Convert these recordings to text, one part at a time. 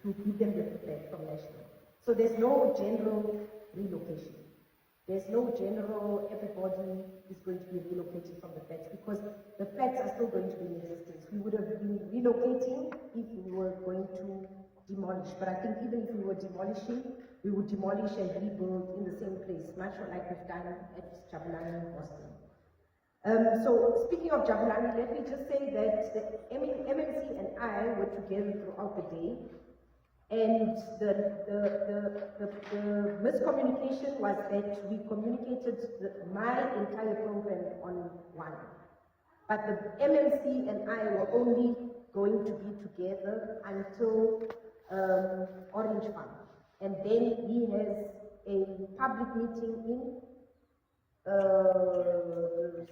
to give them the feedback from national. So there's no general relocation. There's no general, everybody is going to be relocated from the flats because the flats are still going to be in existence. We would have been relocating if we were going to demolish, but I think even if we were demolishing, we would demolish and rebuild in the same place, much like we've done at Jabulani in Boston. So speaking of Jabulani, let me just say that the MMC and I were together throughout the day, and the miscommunication was that we communicated my entire program on one, but the MMC and I were only going to be together until Orange Farm, and then he has a public meeting in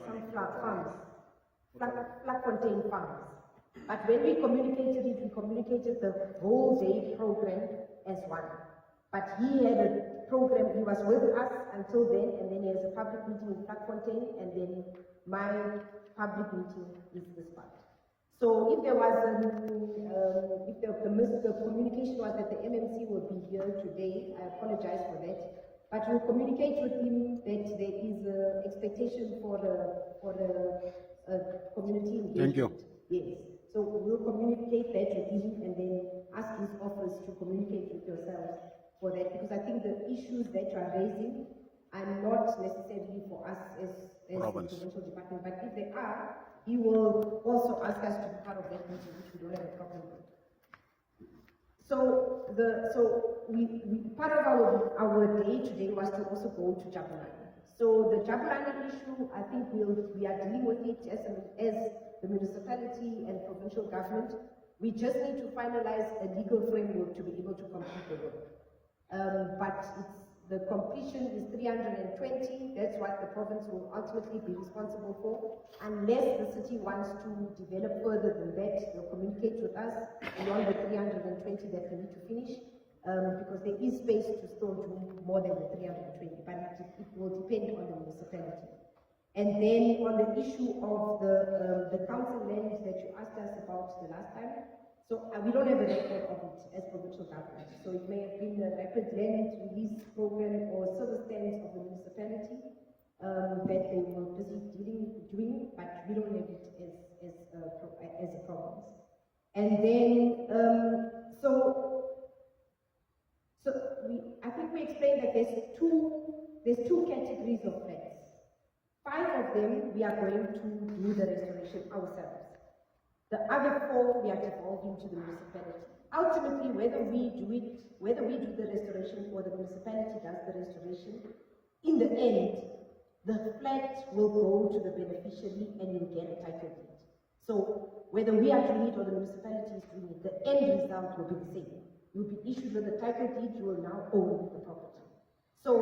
some farms, Vlakfontein farms. But when we communicated it, we communicated the whole day program as one. But he had a program, he was with us until then, and then he has a public meeting in Vlakfontein, and then my public meeting is this part. So if there was the communication was that the MMC will be here today, I apologize for that. But we'll communicate with him that there is an expectation for a community engagement. Thank you. Yes. So we'll communicate that with him and then ask his office to communicate with yourselves for that, because I think the issues that you are raising are not necessarily for us as the provincial department, but if they are, he will also ask us to be part of that meeting, which we don't have a problem with. So part of our day today was to also go to Jabulani. So the Jabulani issue, I think we are dealing with it as the municipality and provincial government. We just need to finalize a legal framework to be able to complete the work. But the completion is 320. That's what the province will ultimately be responsible for. Unless the city wants to develop further than that, they'll communicate with us beyond the 320 that we need to finish, because there is space to still do more than the 320, but it will depend on the municipality. And then on the issue of the council land that you asked us about the last time, so we don't have a record of it as provincial government. So it may have been a rapid land release program or service stands of the municipality that they were busy doing, but we don't have it as a province. And then I think we explained that there's two categories of flats. 5 of them we are going to do the restoration ourselves. The other 4 we are devolving to the municipality. Ultimately, whether we do the restoration or the municipality does the restoration, in the end, the flat will go to the beneficiary and you'll get a title deed. So whether we are doing it or the municipality is doing it, the end result will be the same. You'll be issued with a title deed, you will now own the property. So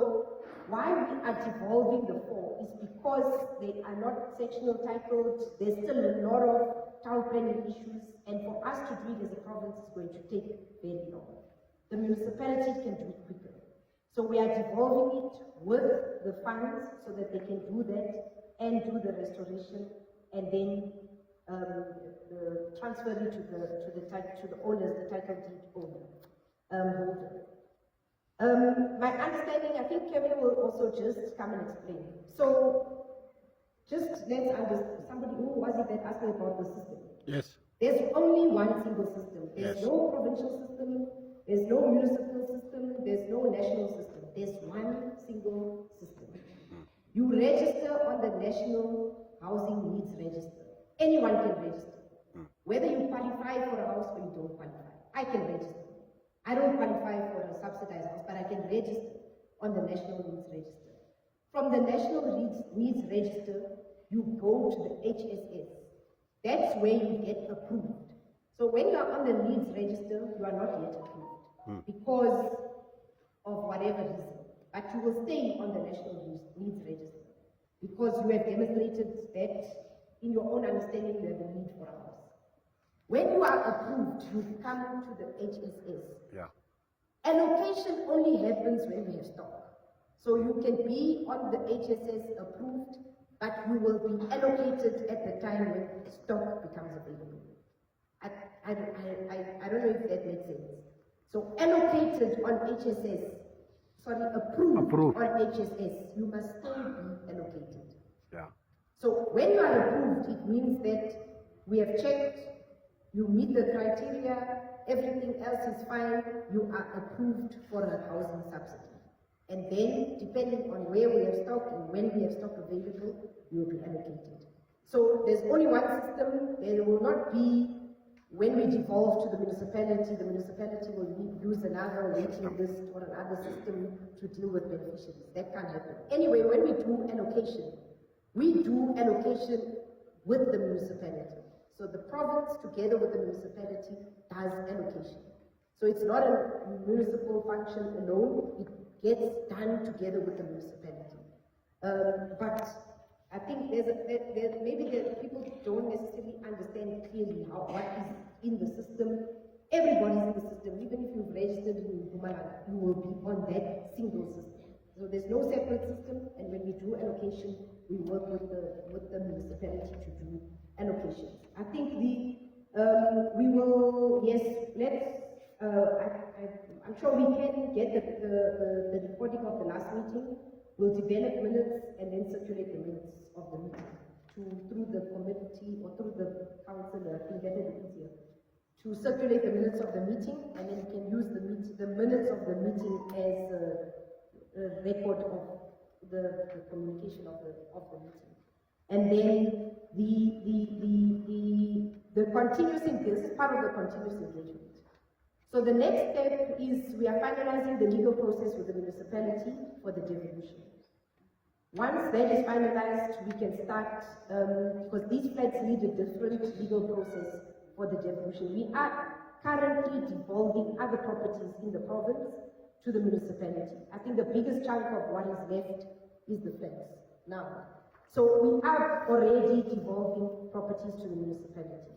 why we are devolving the 4 is because they are not sectional titled, there's still a lot of town planning issues, and for us to do it as a province is going to take very long. The municipalities can do it quicker. So we are devolving it with the funds so that they can do that and do the restoration, and then transfer it to the owners, the title deed holder. My understanding, I think Kevin will also just come and explain. So, just let's understand, somebody who was it that asked me about the system? Yes. There's only one single system. There's Yes. no provincial system, there's no municipal system, there's no national system. There's one single system. You register on the National Housing Needs Register. Anyone can register. Whether you qualify for a house or you don't qualify. I can register. I don't qualify for a subsidized house, but I can register on the National Needs Register. From the National Needs Register, you go to the HSS. That's where you get approved. So when you are on the Needs Register, you are not yet approved because of whatever reason. But you will stay on the National Needs Register because you have demonstrated that in your own understanding you have a need for a house. When you are approved, you come to the HSS. Yeah. Allocation only happens when we have stock. So you can be on the HSS approved, but you will be allocated at the time when stock becomes available. I don't know if that makes sense. So allocated on HSS, approved on HSS, you must still be allocated. Yeah. So when you are approved, it means that we have checked, you meet the criteria, everything else is fine, you are approved for a housing subsidy. And then, depending on where we have stock and when we have stock available, you will be allocated. So there's only one system. There will not be, when we devolve to the municipality will use another waiting list or another system to deal with beneficiaries. That can't happen. Anyway, when we do allocation with the municipality. So the province, together with the municipality, does allocation. So it's not a municipal function alone, it gets done together with the municipality. But I think maybe people don't necessarily understand clearly what is in the system. Everybody's in the system. Even if you've registered in Mpumalanga, you will be on that single system. So there's no separate system, and when we do allocation, we work with the municipality to do allocations. I think we will, yes, I'm sure we can get the recording of the last meeting. We'll develop minutes and then circulate the minutes of the meeting through the committee or through the council. I think that is easier to circulate the minutes of the meeting, and then you can use the minutes of the meeting as a record of the communication of the meeting. And then the continuous, this is part of the continuous engagement. So the next step is we are finalizing the legal process with the municipality for the devolution. Once that is finalized, we can start, because these flats need a different legal process for the devolution. We are currently devolving other properties in the province to the municipality. I think the biggest chunk of what is left is the flats now. So we are already devolving properties to the municipality.